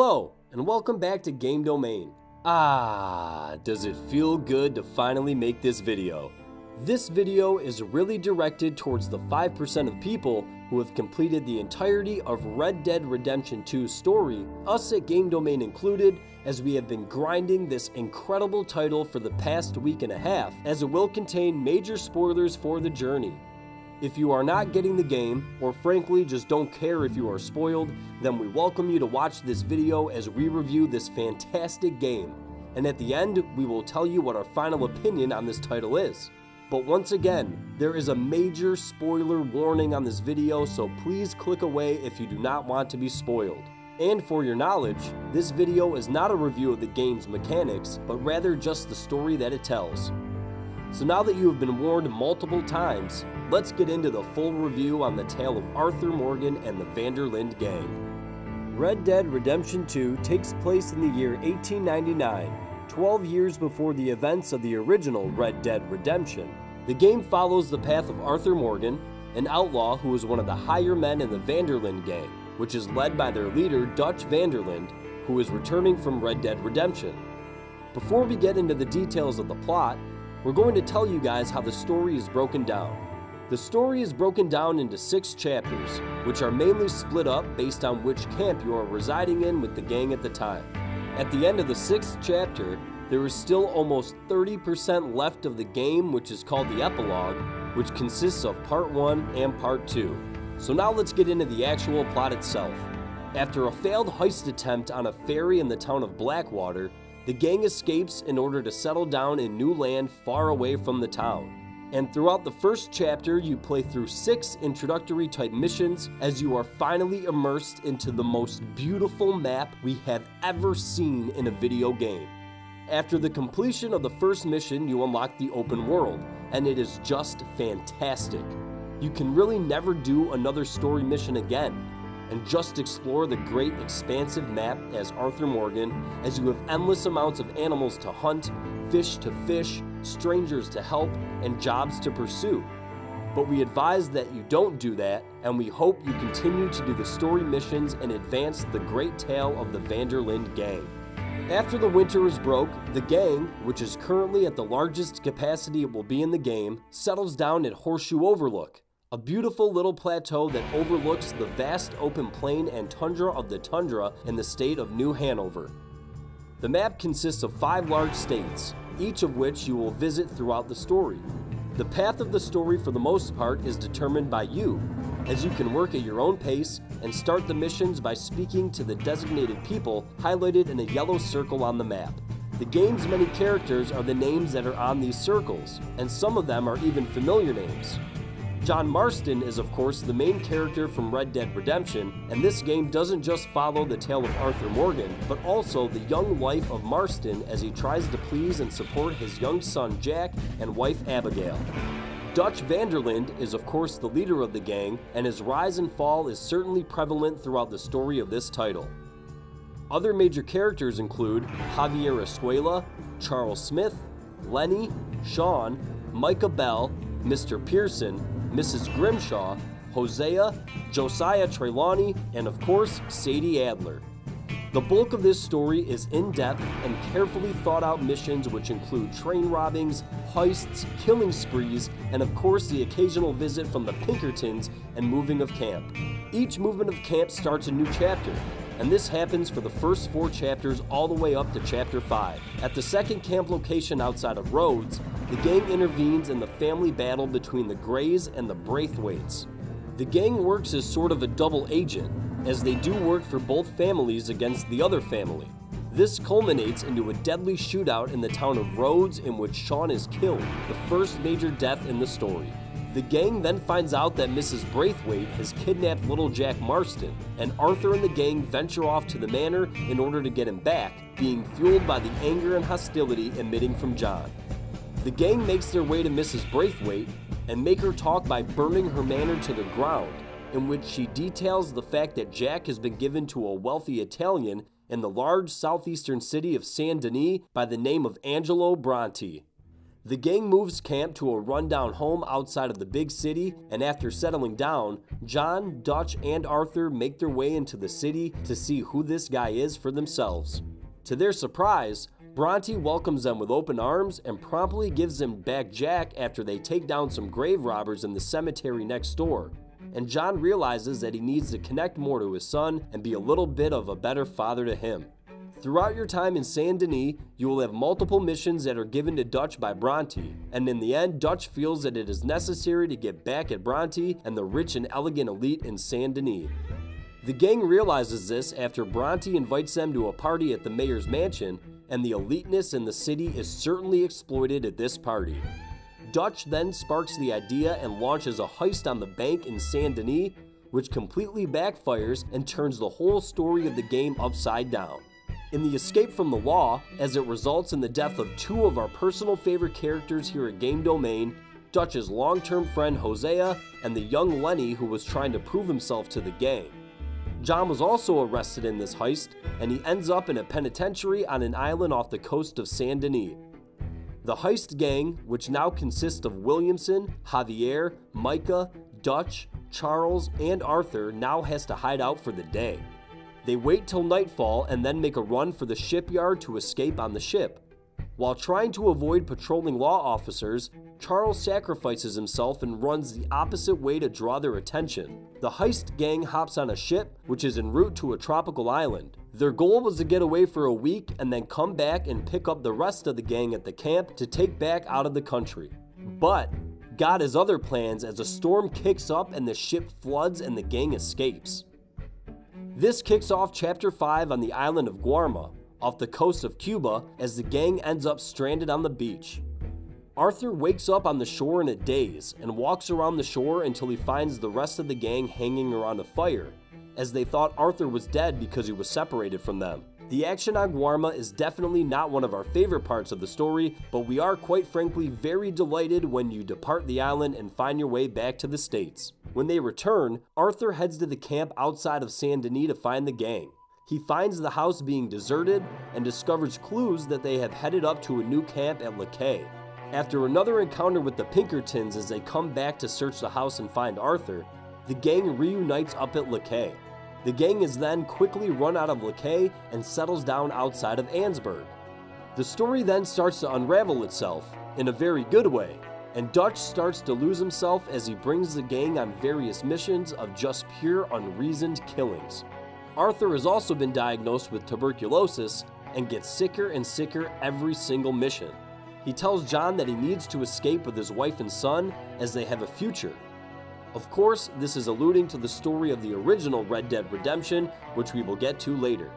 Hello, and welcome back to Game Domain. Does it feel good to finally make this video? This video is really directed towards the 5% of people who have completed the entirety of Red Dead Redemption 2's story, us at Game Domain included, as we have been grinding this incredible title for the past week and a half, as it will contain major spoilers for the journey. If you are not getting the game, or frankly just don't care if you are spoiled, then we welcome you to watch this video as we review this fantastic game. And at the end, we will tell you what our final opinion on this title is. But once again, there is a major spoiler warning on this video, so please click away if you do not want to be spoiled. And for your knowledge, this video is not a review of the game's mechanics, but rather just the story that it tells. So now that you have been warned multiple times, let's get into the full review on the tale of Arthur Morgan and the Van der Linde gang. Red Dead Redemption 2 takes place in the year 1899, 12 years before the events of the original Red Dead Redemption. The game follows the path of Arthur Morgan, an outlaw who is one of the higher men in the Van der Linde gang, which is led by their leader Dutch Van der Linde, who is returning from Red Dead Redemption. Before we get into the details of the plot, we're going to tell you guys how the story is broken down. The story is broken down into 6 chapters, which are mainly split up based on which camp you are residing in with the gang at the time. At the end of the 6th chapter, there is still almost 30% left of the game, which is called the epilogue, which consists of part 1 and part 2. So now let's get into the actual plot itself. After a failed heist attempt on a ferry in the town of Blackwater, the gang escapes in order to settle down in new land far away from the town. And throughout the first chapter, you play through 6 introductory type missions as you are finally immersed into the most beautiful map we have ever seen in a video game. After the completion of the first mission, you unlock the open world, and it is just fantastic. You can really never do another story mission again, and just explore the great expansive map as Arthur Morgan, as you have endless amounts of animals to hunt, fish to fish, strangers to help, and jobs to pursue. But we advise that you don't do that, and we hope you continue to do the story missions and advance the great tale of the Van der Linde gang. After the winter is broke, the gang, which is currently at the largest capacity it will be in the game, settles down at Horseshoe Overlook, a beautiful little plateau that overlooks the vast open plain and tundra of the tundra in the state of New Hanover. The map consists of 5 large states, each of which you will visit throughout the story. The path of the story for the most part is determined by you, as you can work at your own pace and start the missions by speaking to the designated people highlighted in a yellow circle on the map. The game's many characters are the names that are on these circles, and some of them are even familiar names. John Marston is of course the main character from Red Dead Redemption, and this game doesn't just follow the tale of Arthur Morgan, but also the young life of Marston as he tries to please and support his young son Jack and wife Abigail. Dutch Van der Linde is of course the leader of the gang, and his rise and fall is certainly prevalent throughout the story of this title. Other major characters include Javier Escuela, Charles Smith, Lenny, Sean, Micah Bell, Mr. Pearson, Mrs. Grimshaw, Hosea, Josiah Trelawney, and of course, Sadie Adler. The bulk of this story is in-depth and carefully thought out missions which include train robbings, heists, killing sprees, and of course the occasional visit from the Pinkertons and moving of camp. Each movement of camp starts a new chapter, and this happens for the first 4 chapters all the way up to chapter 5. At the second camp location outside of Rhodes, the gang intervenes in the family battle between the Greys and the Braithwaites. The gang works as sort of a double agent, as they do work for both families against the other family. This culminates into a deadly shootout in the town of Rhodes in which Sean is killed, the first major death in the story. The gang then finds out that Mrs. Braithwaite has kidnapped little Jack Marston, and Arthur and the gang venture off to the manor in order to get him back, being fueled by the anger and hostility emitting from John. The gang makes their way to Mrs. Braithwaite and make her talk by burning her manor to the ground, in which she details the fact that Jack has been given to a wealthy Italian in the large southeastern city of Saint Denis by the name of Angelo Bronte. The gang moves camp to a rundown home outside of the big city, and after settling down, John, Dutch, and Arthur make their way into the city to see who this guy is for themselves. To their surprise, Bronte welcomes them with open arms and promptly gives them back Jack after they take down some grave robbers in the cemetery next door. And John realizes that he needs to connect more to his son and be a little bit of a better father to him. Throughout your time in Saint Denis, you will have multiple missions that are given to Dutch by Bronte, and in the end, Dutch feels that it is necessary to get back at Bronte and the rich and elegant elite in Saint Denis. The gang realizes this after Bronte invites them to a party at the mayor's mansion, and the eliteness in the city is certainly exploited at this party. Dutch then sparks the idea and launches a heist on the bank in Saint Denis, which completely backfires and turns the whole story of the game upside down. In the escape from the law, as it results in the death of two of our personal favorite characters here at Game Domain, Dutch's long-term friend Hosea and the young Lenny who was trying to prove himself to the gang. John was also arrested in this heist, and he ends up in a penitentiary on an island off the coast of Saint Denis. The heist gang, which now consists of Williamson, Javier, Micah, Dutch, Charles, and Arthur, now has to hide out for the day. They wait till nightfall and then make a run for the shipyard to escape on the ship. While trying to avoid patrolling law officers, Charles sacrifices himself and runs the opposite way to draw their attention. The heist gang hops on a ship, which is en route to a tropical island. Their goal was to get away for a week and then come back and pick up the rest of the gang at the camp to take back out of the country. But God has other plans as a storm kicks up and the ship floods and the gang escapes. This kicks off Chapter 5 on the island of Guarma, off the coast of Cuba, as the gang ends up stranded on the beach. Arthur wakes up on the shore in a daze and walks around the shore until he finds the rest of the gang hanging around a fire, as they thought Arthur was dead because he was separated from them. The action on Guarma is definitely not one of our favorite parts of the story, but we are quite frankly very delighted when you depart the island and find your way back to the States. When they return, Arthur heads to the camp outside of Saint Denis to find the gang. He finds the house being deserted and discovers clues that they have headed up to a new camp at Lakay. After another encounter with the Pinkertons as they come back to search the house and find Arthur, the gang reunites up at Lakay. The gang is then quickly run out of Lakay and settles down outside of Ansburg. The story then starts to unravel itself, in a very good way, and Dutch starts to lose himself as he brings the gang on various missions of just pure unreasoned killings. Arthur has also been diagnosed with tuberculosis and gets sicker and sicker every single mission. He tells John that he needs to escape with his wife and son as they have a future. Of course, this is alluding to the story of the original Red Dead Redemption, which we will get to later.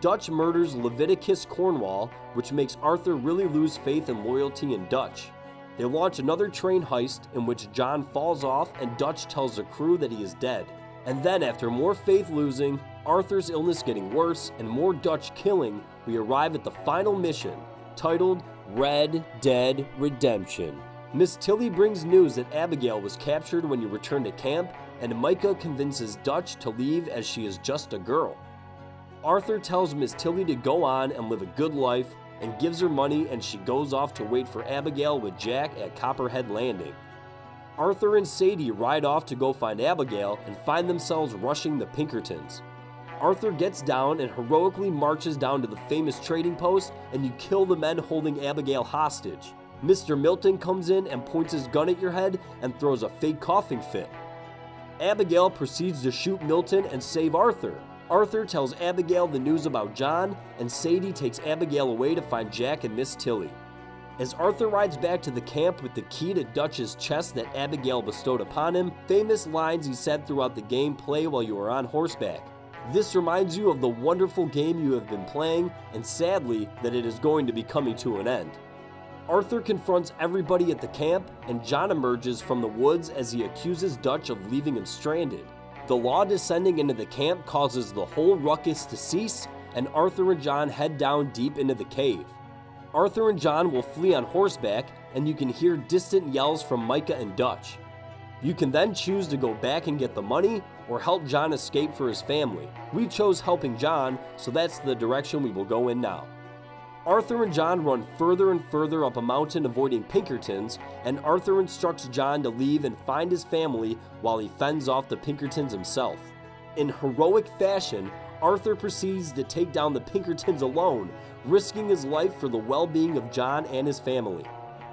Dutch murders Leviticus Cornwall, which makes Arthur really lose faith and loyalty in Dutch. They launch another train heist in which John falls off and Dutch tells the crew that he is dead. And then after more faith losing, Arthur's illness getting worse, and more Dutch killing, we arrive at the final mission, titled Red Dead Redemption. Miss Tilly brings news that Abigail was captured when you return to camp, and Micah convinces Dutch to leave as she is just a girl. Arthur tells Miss Tilly to go on and live a good life, and gives her money, and she goes off to wait for Abigail with Jack at Copperhead Landing. Arthur and Sadie ride off to go find Abigail and find themselves rushing the Pinkertons. Arthur gets down and heroically marches down to the famous trading post, and you kill the men holding Abigail hostage. Mr. Milton comes in and points his gun at your head and throws a fake coughing fit. Abigail proceeds to shoot Milton and save Arthur. Arthur tells Abigail the news about John, and Sadie takes Abigail away to find Jack and Miss Tilly. As Arthur rides back to the camp with the key to Dutch's chest that Abigail bestowed upon him, famous lines he said throughout the game play while you are on horseback. This reminds you of the wonderful game you have been playing, and sadly, that it is going to be coming to an end. Arthur confronts everybody at the camp, and John emerges from the woods as he accuses Dutch of leaving him stranded. The law descending into the camp causes the whole ruckus to cease, and Arthur and John head down deep into the cave. Arthur and John will flee on horseback, and you can hear distant yells from Micah and Dutch. You can then choose to go back and get the money, or help John escape for his family. We chose helping John, so that's the direction we will go in now. Arthur and John run further and further up a mountain avoiding Pinkertons, and Arthur instructs John to leave and find his family while he fends off the Pinkertons himself. In heroic fashion, Arthur proceeds to take down the Pinkertons alone, risking his life for the well-being of John and his family.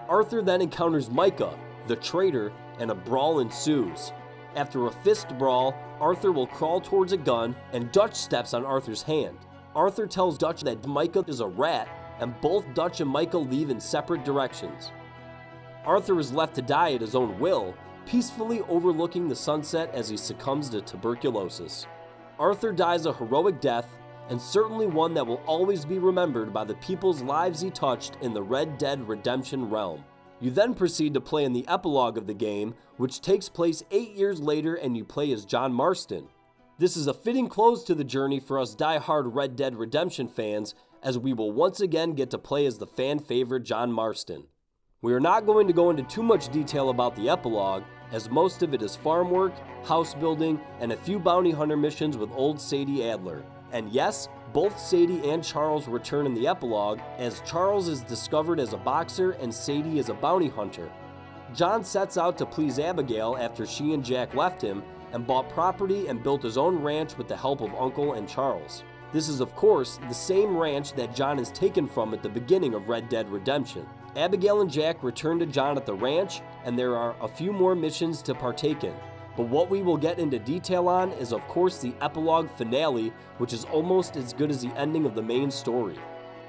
Arthur then encounters Micah, the traitor, and a brawl ensues. After a fist brawl, Arthur will crawl towards a gun, and Dutch steps on Arthur's hand. Arthur tells Dutch that Micah is a rat, and both Dutch and Micah leave in separate directions. Arthur is left to die at his own will, peacefully overlooking the sunset as he succumbs to tuberculosis. Arthur dies a heroic death, and certainly one that will always be remembered by the people's lives he touched in the Red Dead Redemption realm. You then proceed to play in the epilogue of the game, which takes place 8 years later, and you play as John Marston. This is a fitting close to the journey for us die-hard Red Dead Redemption fans, as we will once again get to play as the fan favorite John Marston. We are not going to go into too much detail about the epilogue, as most of it is farm work, house building, and a few bounty hunter missions with old Sadie Adler. And yes, both Sadie and Charles return in the epilogue, as Charles is discovered as a boxer and Sadie is a bounty hunter. John sets out to please Abigail after she and Jack left him, and bought property and built his own ranch with the help of Uncle and Charles. This is of course the same ranch that John is taken from at the beginning of Red Dead Redemption. Abigail and Jack return to John at the ranch, and there are a few more missions to partake in. But what we will get into detail on is of course the epilogue finale, which is almost as good as the ending of the main story.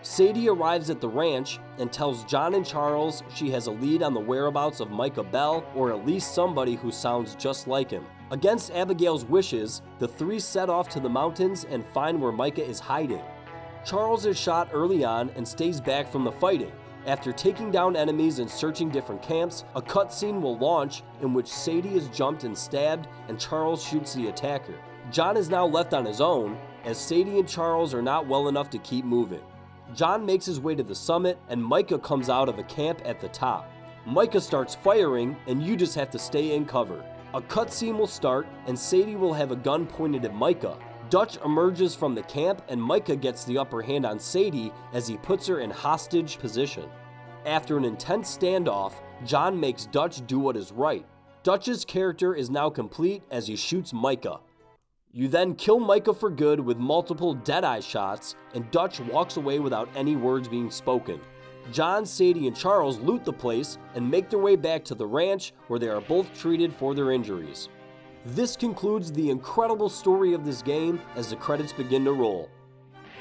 Sadie arrives at the ranch and tells John and Charles she has a lead on the whereabouts of Micah Bell, or at least somebody who sounds just like him. Against Abigail's wishes, the three set off to the mountains and find where Micah is hiding. Charles is shot early on and stays back from the fighting. After taking down enemies and searching different camps, a cutscene will launch in which Sadie is jumped and stabbed and Charles shoots the attacker. John is now left on his own, as Sadie and Charles are not well enough to keep moving. John makes his way to the summit, and Micah comes out of a camp at the top. Micah starts firing, and you just have to stay in cover. A cutscene will start, and Sadie will have a gun pointed at Micah. Dutch emerges from the camp, and Micah gets the upper hand on Sadie as he puts her in hostage position. After an intense standoff, John makes Dutch do what is right. Dutch's character is now complete as he shoots Micah. You then kill Micah for good with multiple dead-eye shots, and Dutch walks away without any words being spoken. John, Sadie, and Charles loot the place and make their way back to the ranch, where they are both treated for their injuries. This concludes the incredible story of this game as the credits begin to roll.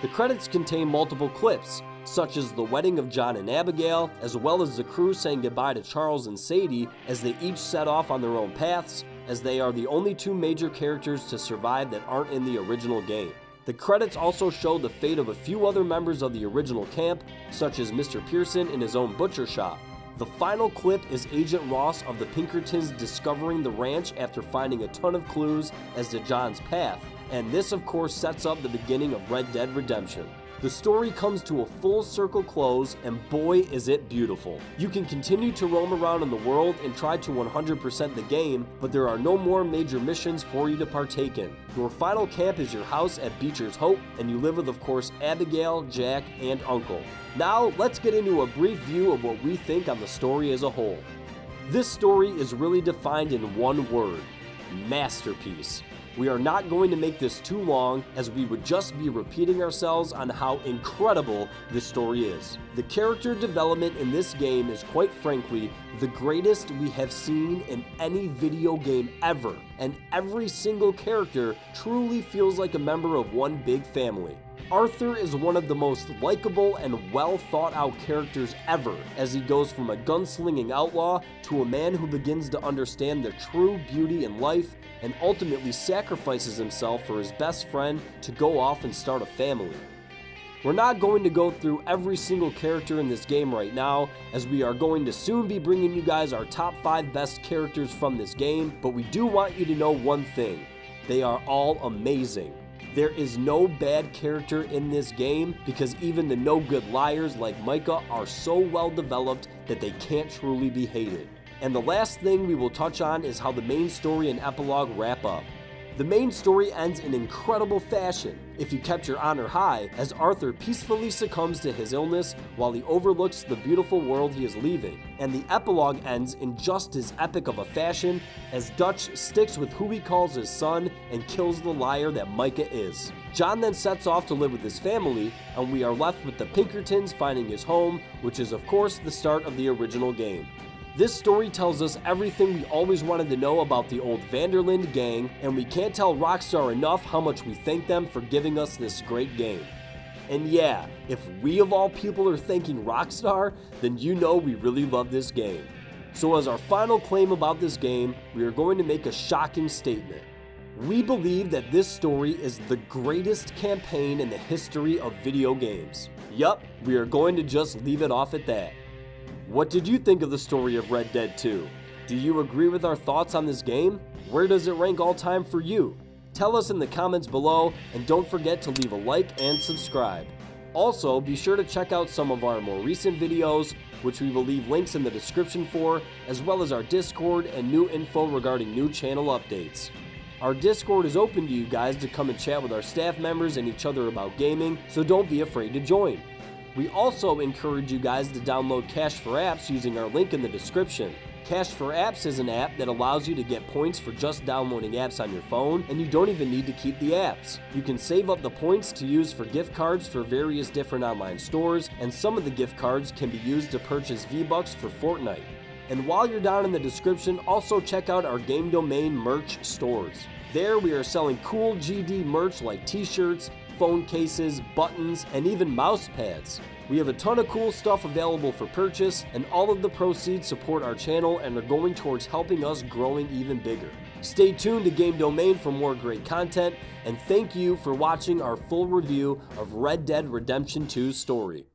The credits contain multiple clips, such as the wedding of John and Abigail, as well as the crew saying goodbye to Charles and Sadie as they each set off on their own paths, as they are the only two major characters to survive that aren't in the original game. The credits also show the fate of a few other members of the original camp, such as Mr. Pearson in his own butcher shop. The final clip is Agent Ross of the Pinkertons discovering the ranch after finding a ton of clues as to John's path, and this of course sets up the beginning of Red Dead Redemption. The story comes to a full circle close, and boy is it beautiful. You can continue to roam around in the world and try to 100% the game, but there are no more major missions for you to partake in. Your final camp is your house at Beecher's Hope, and you live with of course Abigail, Jack, and Uncle. Now let's get into a brief view of what we think on the story as a whole. This story is really defined in one word: masterpiece. We are not going to make this too long, as we would just be repeating ourselves on how incredible this story is. The character development in this game is quite frankly the greatest we have seen in any video game ever, and every single character truly feels like a member of one big family. Arthur is one of the most likable and well thought out characters ever, as he goes from a gunslinging outlaw to a man who begins to understand the true beauty in life and ultimately sacrifices himself for his best friend to go off and start a family. We're not going to go through every single character in this game right now, as we are going to soon be bringing you guys our top 5 best characters from this game, but we do want you to know one thing: they are all amazing. There is no bad character in this game, because even the no-good liars like Micah are so well developed that they can't truly be hated. And the last thing we will touch on is how the main story and epilogue wrap up. The main story ends in incredible fashion, if you kept your honor high, as Arthur peacefully succumbs to his illness while he overlooks the beautiful world he is leaving. And the epilogue ends in just as epic of a fashion, as Dutch sticks with who he calls his son and kills the liar that Micah is. John then sets off to live with his family, and we are left with the Pinkertons finding his home, which is of course the start of the original game. This story tells us everything we always wanted to know about the old Vanderland gang, and we can't tell Rockstar enough how much we thank them for giving us this great game. And yeah, if we of all people are thanking Rockstar, then you know we really love this game. So as our final claim about this game, we are going to make a shocking statement. We believe that this story is the greatest campaign in the history of video games. Yup, we are going to just leave it off at that. What did you think of the story of Red Dead 2? Do you agree with our thoughts on this game? Where does it rank all time for you? Tell us in the comments below, and don't forget to leave a like and subscribe. Also, be sure to check out some of our more recent videos, which we will leave links in the description for, as well as our Discord and new info regarding new channel updates. Our Discord is open to you guys to come and chat with our staff members and each other about gaming, so don't be afraid to join. We also encourage you guys to download Cash for Apps using our link in the description. Cash for Apps is an app that allows you to get points for just downloading apps on your phone, and you don't even need to keep the apps. You can save up the points to use for gift cards for various different online stores, and some of the gift cards can be used to purchase V-Bucks for Fortnite. And while you're down in the description, also check out our Game Domain merch stores. There we are selling cool GD merch like t-shirts, phone cases, buttons, and even mouse pads. We have a ton of cool stuff available for purchase, and all of the proceeds support our channel and are going towards helping us growing even bigger. Stay tuned to Game Domain for more great content, and thank you for watching our full review of Red Dead Redemption 2's story.